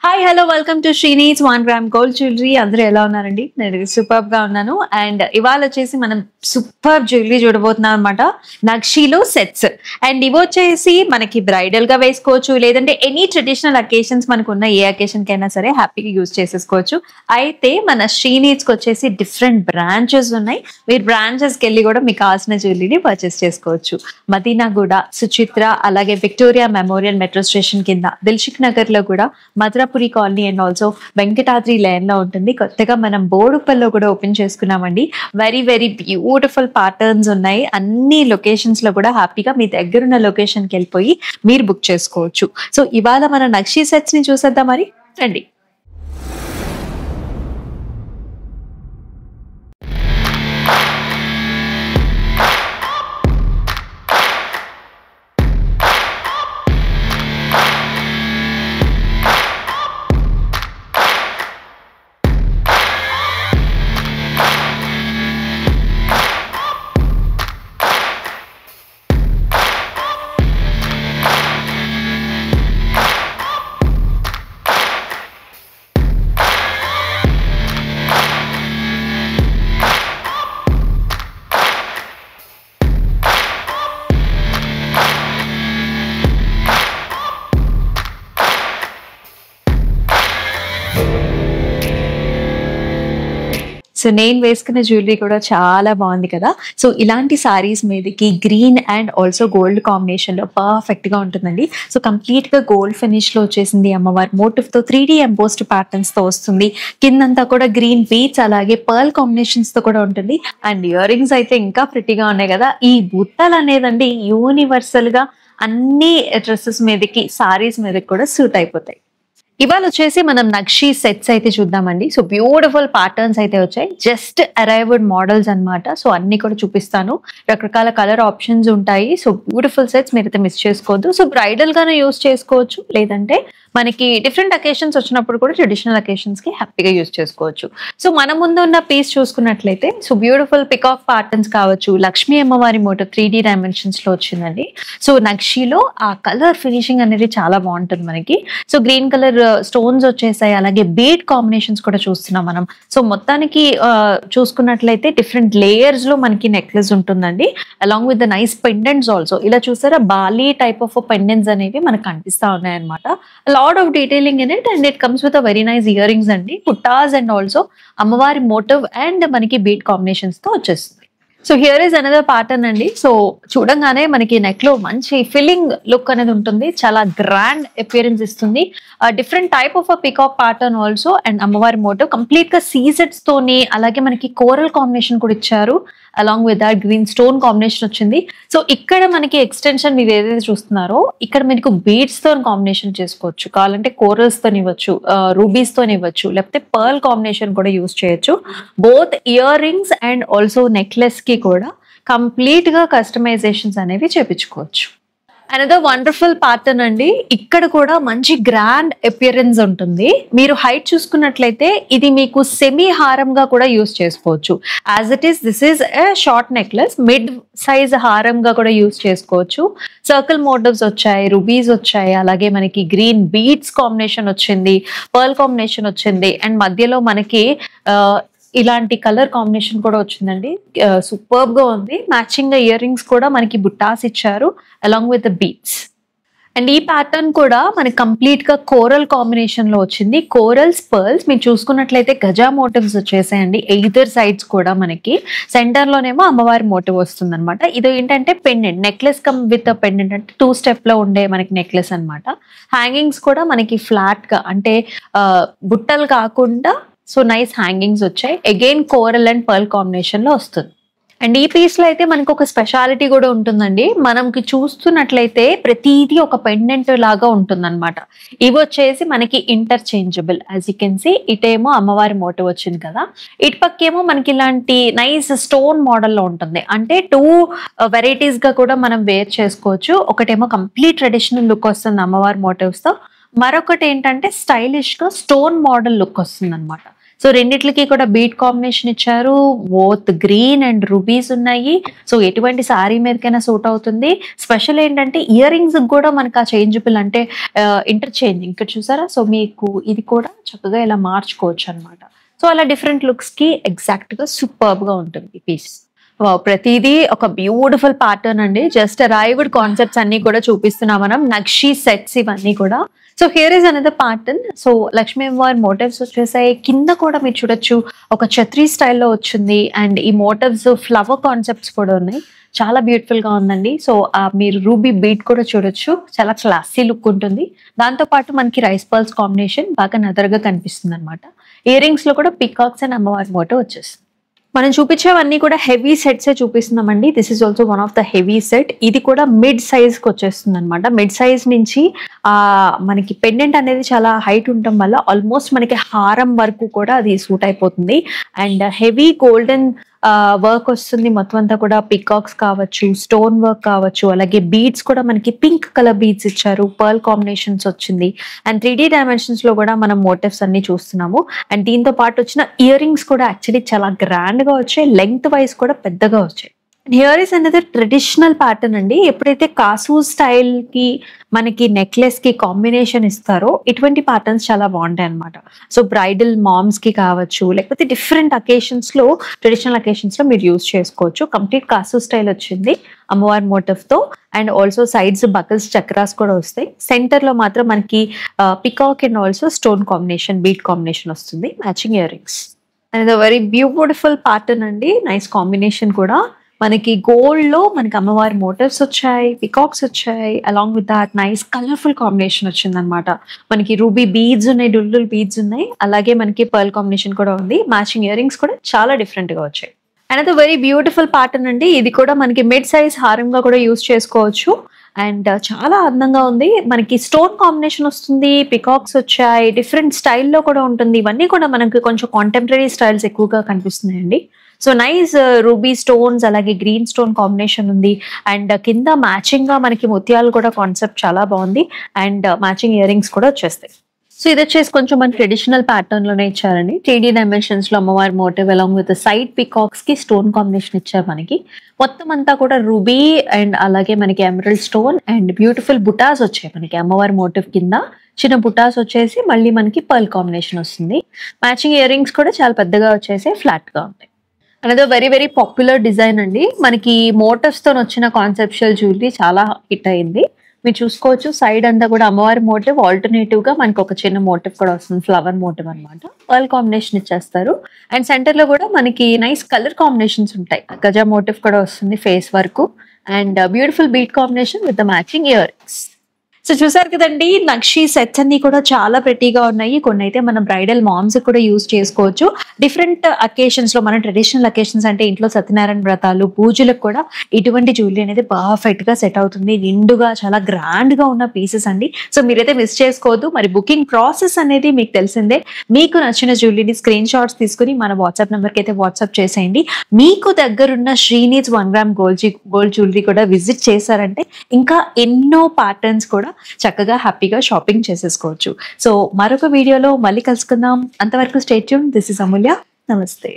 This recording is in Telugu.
Hi hello welcome to Srini's 1 gram gold jewellery. అందరూ ఎలా ఉన్నారండి? నేను సూపర్ గా ఉన్నాను. అండ్ ఇవాళ వచ్చేసి మనం సూపర్ జ్యువెలరీ చూడబోతున్నాం అనమాట. నక్షీలో సెట్స్. అండ్ ఇవి వచ్చేసి మనకి బ్రైడల్ గా వేసుకోవచ్చు, లేదంటే ఎనీ ట్రెడిషనల్ అకేషన్స్ మనకు ఉన్న ఏ అకేషన్ కైనా సరే హ్యాపీగా యూజ్ చేసేసుకోవచ్చు. అయితే మన శ్రీనీస్ కి వచ్చేసి డిఫరెంట్ బ్రాంచెస్ ఉన్నాయి. మీరు బ్రాంచెస్ కి వెళ్ళి కూడా మీకు కావాల్సిన జ్యువెలరీని పర్చేస్ చేసుకోవచ్చు. మదీనాగూడ, సుచిత్ర, అలాగే విక్టోరియా మెమోరియల్ మెట్రో స్టేషన్ కింద, దిల్షుక్ నగర్ లో కూడా Madhurapuri colony and also Venkatadri lane లో ఉంటుంది. కొత్తగా మనం బోడుపల్లో కూడా ఓపెన్ చేసుకున్నామండి. వెరీ వెరీ బ్యూటిఫుల్ ప్యాటర్న్స్ ఉన్నాయి. అన్ని లొకేషన్స్ లో కూడా హ్యాపీగా మీ దగ్గరున్న లొకేషన్ కి వెళ్ళిపోయి మీరు బుక్ చేసుకోవచ్చు. సో ఇవాళ మన నక్షీ సెట్స్ ని చూసేద్దాం మరి, రండి. సో నేను వేసుకున్న జ్యువెలరీ కూడా చాలా బాగుంది కదా. సో ఇలాంటి సారీస్ మీదకి green and also gold combination లో పర్ఫెక్ట్ గా ఉంటుందండి. సో కంప్లీట్ గా గోల్డ్ ఫినిష్ లో వచ్చేసింది. అమ్మవారి మోటివ్ తో 3D ఎంబోస్డ్ ప్యాటర్న్స్ తో వస్తుంది. కిందంతా కూడా గ్రీన్ బీట్స్ అలాగే పర్ల్ కాంబినేషన్స్ తో కూడా ఉంటుంది. అండ్ ఇయర్ రింగ్స్ అయితే ఇంకా ప్రిటీగా ఉన్నాయి కదా. ఈ బుట్టలు అనేదండి యూనివర్సల్ గా అన్ని డ్రెస్సెస్ మీదకి, సారీస్ మీదకి కూడా సూట్ అయిపోతాయి. ఇవాళ వచ్చేసి మనం నక్షీ సెట్స్ అయితే చూద్దామండి. సో బ్యూటిఫుల్ ప్యాటర్న్స్ అయితే వచ్చాయి. జస్ట్ అరైవ్డ్ మోడల్స్ అన్నమాట. సో అన్ని కూడా చూపిస్తాను. రకరకాల కలర్ ఆప్షన్స్ ఉంటాయి. సో బ్యూటిఫుల్ సెట్స్ మీరైతే మిస్ చేసుకోవద్దు. సో బ్రైడల్ గానే యూస్ చేసుకోవచ్చు, లేదంటే మనకి డిఫరెంట్ అకేషన్స్ వచ్చినప్పుడు కూడా ట్రెడిషనల్ అకేషన్స్ కి హ్యాపీగా యూజ్ చేసుకోవచ్చు. సో మన ముందు ఉన్న పీస్ చూసుకున్నట్లయితే సో బ్యూటిఫుల్ పికాక్ ప్యాటర్న్స్ కావచ్చు. లక్ష్మీ అమ్మవారి మోటివ్ 3D డైమెన్షన్స్ లో వచ్చిందండి. సో నక్షీలో ఆ కలర్ ఫినిషింగ్ అనేది చాలా బాగుంటుంది మనకి. సో గ్రీన్ కలర్ స్టోన్స్ వచ్చేసాయి, అలాగే బీడ్ కాంబినేషన్స్ కూడా చూస్తున్నాం మనం. సో మొత్తానికి చూసుకున్నట్లయితే డిఫరెంట్ లేయర్స్ లో మనకి నెక్లెస్ ఉంటుందండి, along with the nice pendants also. ఇలా చూసారా, బాలీ టైప్ ఆఫ్ పెండెంట్స్ అనేవి మనకు కనిపిస్తా ఉన్నాయి అనమాట. Lot of detailing in it, and it comes with a very nice ear rings అండి, పుట్టాస్ అండ్ ఆల్సో అమ్మవారి మోటివ్ అండ్ మనకి బీడ్ కాంబినేషన్స్ తో వచ్చేస్తుంది. So here is another pattern అండి. సో చూడంగానే మనకి నెక్ లో మంచి ఫిల్లింగ్ లుక్ అనేది ఉంటుంది, చాలా గ్రాండ్ అపియరెన్స్ ఇస్తుంది. Different type of peacock pattern also, and అమ్మవారి మోటివ్ కంప్లీట్ గా సీజెట్స్ తోని, అలాగే మనకి కోరల్ కాంబినేషన్ కూడా ఇచ్చారు, along with that green stone combination వచ్చింది. సో ఇక్కడ మనకి ఎక్స్టెన్షన్ మీరు ఏదైతే చూస్తున్నారో ఇక్కడ మీకు బీడ్స్ తో కాంబినేషన్ చేసుకోవచ్చు, కావాలంటే కోరల్స్ తో ఇవ్వచ్చు, రూబీస్ తో ఇవ్వచ్చు, లేకపోతే పర్ల్ కాంబినేషన్ కూడా యూస్ చేయొచ్చు. Both ear rings and also necklace కి కూడా కంప్లీట్ గా కస్టమైజేషన్స్ అనేవి చేపించుకోవచ్చు. అనదర్ వండర్ఫుల్ ప్యాటర్న్ అండి. ఇక్కడ కూడా మంచి గ్రాండ్ అపియరెన్స్ ఉంటుంది. మీరు హైట్ చూసుకున్నట్లయితే ఇది మీకు సెమీ హారంగా కూడా యూస్ చేసుకోవచ్చు. As it is this is a short necklace, mid size హారంగా కూడా యూస్ చేసుకోవచ్చు. సర్కిల్ మోటివ్స్ వచ్చాయి, రుబీస్ వచ్చాయి, అలాగే మనకి గ్రీన్ బీడ్స్ కాంబినేషన్ వచ్చింది, పర్ల్ కాంబినేషన్ వచ్చింది, అండ్ మధ్యలో మనకి ఇలాంటి కలర్ కాంబినేషన్ కూడా వచ్చిందండి. సూపర్బ్ గా ఉంది. మ్యాచింగ్ గా ఇయర్ రింగ్స్ కూడా మనకి బుట్టాస్ ఇచ్చారు, along with the beads. And ఈ ప్యాటర్న్ కూడా మనకి కంప్లీట్ గా కోరల్ కాంబినేషన్ లో వచ్చింది. కోరల్స్, పర్ల్స్ మీరు చూసుకున్నట్లయితే గజా మోటివ్స్ వచ్చేసాయండి ఎయిదర్ సైడ్స్ కూడా. మనకి సెంటర్ లోనేమో అమ్మవారి మోటివ్ వస్తుంది అనమాట. ఇది ఏంటంటే pendant, necklace come with pendant, అంటే 2 స్టెప్ లో ఉండే మనకి నెక్లెస్ అనమాట. హ్యాంగింగ్స్ కూడా మనకి ఫ్లాట్ గా, అంటే బుట్టలు కాకుండా సో నైస్ హ్యాంగింగ్స్ వచ్చాయి. Again coral and pearl combination లో వస్తుంది. అండ్ ఈ పీస్ లో అయితే మనకు ఒక స్పెషాలిటీ కూడా ఉంటుందండి. మనకి చూస్తున్నట్లయితే ప్రతిదీ ఒక పెండెంట్ లాగా ఉంటుందన్నమాట. ఇవి వచ్చేసి మనకి interchangeable. As you can see, ఇటేమో అమ్మవారి మోటివ్ వచ్చింది కదా, ఇటు పక్కేమో మనకి ఇలాంటి నైస్ స్టోన్ మోడల్లో ఉంటుంది. అంటే 2 వెరైటీస్ గా కూడా మనం వేర్ చేసుకోవచ్చు. ఒకటేమో కంప్లీట్ ట్రెడిషనల్ లుక్ వస్తుంది అమ్మవారి మోటివ్స్ తో, మరొకటి ఏంటంటే స్టైలిష్ గా స్టోన్ మోడల్ లుక్ వస్తుంది అనమాట. సో రెండిట్లకి కూడా బీట్ కాంబినేషన్ ఇచ్చారు. బోత్ గ్రీన్ అండ్ రూబీస్ ఉన్నాయి. సో ఎటువంటి సారీ మీదకైనా సూట్ అవుతుంది. స్పెషల్ ఏంటంటే ఇయర్ రింగ్స్ కూడా మనకు ఆ చేంజబుల్ అంటే ఇంటర్చేంజ్ ఇక్కడ చూసారా. సో మీకు ఇది కూడా చక్కగా ఇలా మార్చుకోవచ్చు అనమాట. సో అలా డిఫరెంట్ లుక్స్ కి ఎగ్జాక్ట్ గా సూపర్బ్ గా ఉంటుంది పీస్. ప్రతిదీ ఒక బ్యూటిఫుల్ ప్యాటర్న్ అండి. జస్ట్ అరైవ్డ్ కాన్సెప్ట్స్ అన్ని కూడా చూపిస్తున్నాం మనం. నక్షి సెట్స్ ఇవన్నీ కూడా. So here is another pattern. So Lakshmi అమ్మవారి మోటివ్స్ వచ్చేసాయి. కింద కూడా మీరు చూడొచ్చు ఒక ఛత్రీ స్టైల్లో వచ్చింది. అండ్ ఈ మోటివ్స్ ఫ్లవర్ కాన్సెప్ట్స్ కూడా ఉన్నాయి. చాలా బ్యూటిఫుల్ గా ఉందండి. సో మీరు రూబీ బీట్ కూడా చూడొచ్చు. చాలా క్లాసీ లుక్ ఉంటుంది. దాంతో పాటు మనకి రైస్ పర్ల్స్ కాంబినేషన్ బాగా నదరగా కనిపిస్తుంది అనమాట. ఇయర్ రింగ్స్ లో కూడా పికాక్స్ అండ్ అమ్మవారి మోటివ్ వచ్చేస్తుంది. మనం చూపించేవన్నీ కూడా హెవీ సెట్సే చూపిస్తున్నామండి. This is also one of the heavy set. ఇది కూడా మిడ్ సైజ్ కి వచ్చేస్తుంది అనమాట. మిడ్ సైజ్ నుంచి మనకి పెండెంట్ అనేది చాలా హైట్ ఉండటం వల్ల ఆల్మోస్ట్ మనకి హారం వరకు కూడా అది సూట్ అయిపోతుంది. అండ్ హెవీ గోల్డెన్ వర్క్ వస్తుంది. మొత్తం అంతా కూడా పికాక్స్ కావచ్చు, స్టోన్ వర్క్ కావచ్చు, అలాగే బీడ్స్ కూడా మనకి పింక్ కలర్ బీడ్స్ ఇచ్చారు. పర్ల్ కాంబినేషన్స్ వచ్చింది. అండ్ 3D డైమెన్షన్స్ లో కూడా మనం మోటివ్స్ అన్ని చూస్తున్నాము. అండ్ దీంతో పాటు వచ్చిన ఇయర్ రింగ్స్ కూడా యాక్చువల్లీ చాలా గ్రాండ్ గా వచ్చాయి. లెంగ్త్ వైజ్ కూడా పెద్దగా వచ్చాయి. హియర్ ఇస్ అనేది ట్రెడిషనల్ ప్యాటర్న్ అండి. ఎప్పుడైతే కాసు స్టైల్ కి మనకి నెక్లెస్ కి కాంబినేషన్ ఇస్తారో ఇటువంటి ప్యాటర్న్స్ చాలా బాగుంటాయి అనమాట. సో బ్రైడల్ మామ్స్ కి కావచ్చు, లేకపోతే డిఫరెంట్ అకేషన్స్ లో, ట్రెడిషనల్ అకేషన్స్ లో మీరు యూజ్ చేసుకోవచ్చు. కంప్లీట్ కాసు స్టైల్ వచ్చింది అమ్మవారి మోటివ్ తో. అండ్ ఆల్సో సైడ్స్ బకల్స్ చక్రాస్ కూడా వస్తాయి. సెంటర్ లో మాత్రం మనకి peacock and also stone combination, bead combination వస్తుంది. Matching earrings. And very beautiful pattern అండి. నైస్ కాంబినేషన్ కూడా. మనకి గోల్డ్ లో మనకి అమ్మవారి మోటివ్స్ వచ్చాయి, పికాక్స్ వచ్చాయి. Along with that nice colourful combination వచ్చింది అనమాట. మనకి రూబీ బీడ్స్ ఉన్నాయి, డుల్డుల్ బీడ్స్ ఉన్నాయి. అలాగే మనకి పర్ల్ కాంబినేషన్ కూడా ఉంది. మ్యాచింగ్ ఇయర్ రింగ్స్ కూడా చాలా డిఫరెంట్ గా వచ్చాయి. అండ్ వెరీ బ్యూటిఫుల్ ప్యాటర్న్ అండి. ఇది కూడా మనకి మిడ్ సైజ్ హారంగా కూడా యూజ్ చేసుకోవచ్చు. అండ్ చాలా అందంగా ఉంది. మనకి స్టోన్ కాంబినేషన్ వస్తుంది, పికాక్స్ వచ్చాయి, డిఫరెంట్ స్టైల్లో కూడా ఉంటుంది. ఇవన్నీ కూడా మనకి కొంచెం కాంటెంపరీ స్టైల్స్ ఎక్కువగా కనిపిస్తున్నాయండి. సో నైస్ రూబీ స్టోన్స్, అలాగే గ్రీన్ స్టోన్ కాంబినేషన్ ఉంది. అండ్ కింద మ్యాచింగ్ గా మనకి ముత్యాలు కూడా కాన్సెప్ట్ చాలా బాగుంది. అండ్ మ్యాచింగ్ ఇయర్ రింగ్స్ కూడా వచ్చేస్తాయి. సో ఇది వచ్చేసి కొంచెం మన ట్రెడిషనల్ ప్యాటర్న్ లోనే ఇచ్చారండి. 3D డైమెన్షన్స్ లో అమ్మవారి motive along with side peacocks కి స్టోన్ కాంబినేషన్ ఇచ్చారు మనకి. మొత్తం అంతా కూడా రూబీ అండ్ అలాగే మనకి ఎమరల్డ్ స్టోన్ అండ్ బ్యూటిఫుల్ బుటాస్ వచ్చాయి మనకి అమ్మవారి మోటివ్ కింద. చిన్న బుటాస్ వచ్చేసి మళ్ళీ మనకి పర్ల్ కాంబినేషన్ వస్తుంది. మ్యాచింగ్ ఇయర్ రింగ్స్ కూడా చాలా పెద్దగా వచ్చేసి ఫ్లాట్ గా ఉంటాయి. అనేది వెరీ వెరీ పాపులర్ డిజైన్ అండి. మనకి మోటివ్స్ తో వచ్చిన కాన్సెప్షువల్ జ్యువెలరీ చాలా హిట్ అయింది. మీరు చూసుకోవచ్చు సైడ్ అంతా కూడా అమ్మవారి మోటివ్, ఆల్టర్నేటివ్ గా మనకి ఒక చిన్న మోటివ్ కూడా వస్తుంది, ఫ్లవర్ మోటివ్ అనమాట. పర్ల్ కాంబినేషన్ ఇచ్చేస్తారు. అండ్ సెంటర్ లో కూడా మనకి నైస్ కలర్ కాంబినేషన్స్ ఉంటాయి. గజా మోటివ్ కూడా వస్తుంది ఫేస్ వరకు. And beautiful beat combination with the matching ear rings. So చూసారు కదండి, నక్షి సెట్స్ అన్ని కూడా చాలా ప్రెటీగా ఉన్నాయి. కొన్ని అయితే మనం బ్రైడల్ మామ్స్ కూడా యూజ్ చేసుకోవచ్చు. డిఫరెంట్ అకేషన్స్ లో, మన ట్రెడిషనల్ అకేషన్స్ అంటే ఇంట్లో సత్యనారాయణ వ్రతాలు, పూజలకు కూడా ఇటువంటి జ్యువెలరీ అనేది పర్ఫెక్ట్ గా సెట్ అవుతుంది. నిండుగా చాలా గ్రాండ్ గా ఉన్న పీసెస్ అండి. సో మీరైతే మిస్ చేసుకోవద్దు. మరి బుకింగ్ ప్రాసెస్ అనేది మీకు తెలిసిందే. మీకు నచ్చిన జ్యువెలరీని స్క్రీన్ షాట్స్ తీసుకుని మన వాట్సాప్ నెంబర్ కి అయితే వాట్సాప్ చేసేయండి. మీకు దగ్గరున్న శ్రీనీడ్స్ 1 గ్రామ్ గోల్డ్ జ్యువెలరీ కూడా విజిట్ చేశారంటే ఇంకా ఎన్నో ప్యాటర్న్స్ కూడా చక్కగా హ్యాపీగా షాపింగ్ చేసేసుకోవచ్చు. సో మరొక వీడియోలో మళ్ళీ కలుసుకుందాం. అంతవరకు స్టే ట్యూన్. దిస్ ఇస్ అమూల్య. నమస్తే.